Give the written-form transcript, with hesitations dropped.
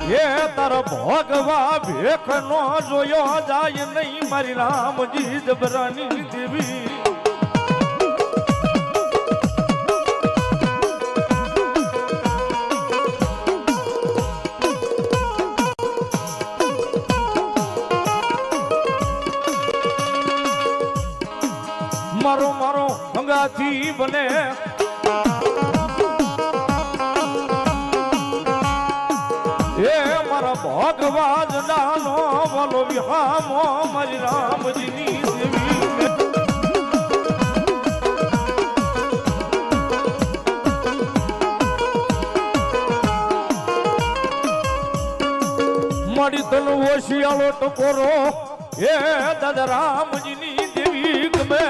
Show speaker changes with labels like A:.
A: એ તારો ભોગવા ભેખ નો જોયો જાય નહીં મારી રામજી જબરાની દેવી મારો મારો અંગાથી બને એ મારા ભગવા જડાનો બોલો વિહામો મારી રામજીની દેવી મળી તન ઓશિયાળો ટકોરો એ દાદા રામજીની દેવી ગમે